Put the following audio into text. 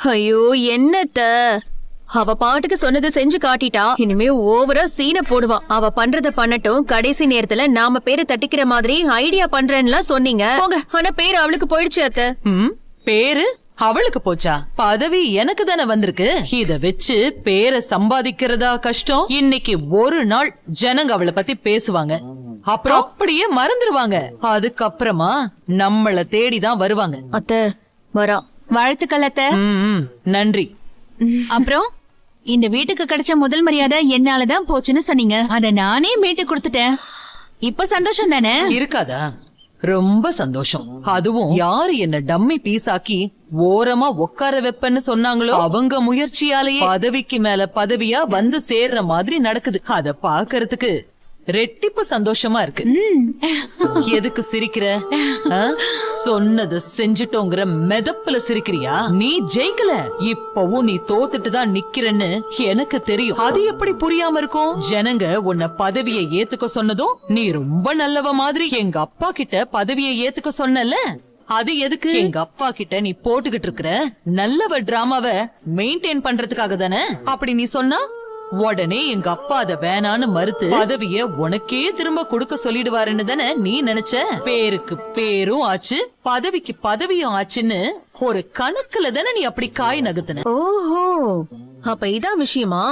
ஐயோ என்னத்த, அவ பாட்டுக்கு சொன்னதை செஞ்சு காட்டிட்டா. இனிமே ஓவரா சீன போடுவா. அவ பண்றத பண்ணட்டும். கடைசி நேரத்துல நாம பேரை தட்டிக்கிற மாதிரி ஐடியா பண்றேன்னுலாம் சொன்னீங்க. போங்க. ஆனா பேரு அவளுக்கு போயிடுச்சு அத்த. பேரு அவளுக்கு போச்சா? பதவி எனக்கு தானே வந்திருக்கு. இத வச்சு பேரை சம்பாதிக்கிறதா கஷ்டம். இன்னைக்கு ஒரு நாள் ஜனங்க அவளை பத்தி பேசுவாங்க, அப்புறம் அப்படியே மறந்துடுவாங்க. அதுக்கப்புறமா நம்மள தேடிதான் வருவாங்க. அத்த வரா. வாழ்த்துக்கள் அத்தை. நன்றி. அப்புறம் இந்த வீட்டுக்கு கிடைச்ச முதல் மரியாதை என்னாலதான் போச்சுன்னு சொன்னீங்க. அத நானே மீட்டு கொடுத்துட்டேன். இப்ப சந்தோஷம் தானே? இருக்காதா? ரொம்ப சந்தோஷம். அதுவும் யாரு என்ன டம்மி பீஸாக்கி ஓரமா உட்கார வைப்பன்னு சொன்னாங்களோ அவங்க முயற்சியாலேயே பதவிக்கு மேல பதவியா வந்து சேர்ற மாதிரி நடக்குது. அத பாக்குறதுக்கு ரெட்டிப்பு சந்தோஷமா இருக்கு. எதுக்கு சிரிக்கிற? சொன்னது செஞ்சுட்டோங்கிற மெதப்புல சிரிக்கிறியா? நீ ஜெயிக்கல, இப்பவும் நீ தோத்துட்டு தான் நிக்கிறன்னு எனக்கு தெரியும். அது எப்படி புரியாம இருக்கும்? ஜனங்க உன்னை பதவியை ஏத்துக்க சொன்னதும் நீ ரொம்ப நல்லவ மாதிரி எங்க அப்பா கிட்ட பதவியை ஏத்துக்க சொன்னல. அது எதுக்கு? எங்க அப்பா கிட்ட நீ போட்டுக்கிட்டு இருக்கிற நல்லவ டிராமாவை மெயின்டைன் பண்றதுக்காக தானே அப்படி நீ சொன்னா? உடனே எங்க அப்பா அத வேணான்னு மறுத்து பதவிய உனக்கே திரும்ப கொடுக்க சொல்லிடுவாருன்னு தானே நீ நினைச்ச? பேருக்கு பேரும் ஆச்சு, பதவிக்கு பதவியும் ஆச்சுன்னு ஒரு கணக்குல தானே நீ அப்படி காய் நகர்த்தின. ஓஹோ, அப்ப இதான் விஷயமா?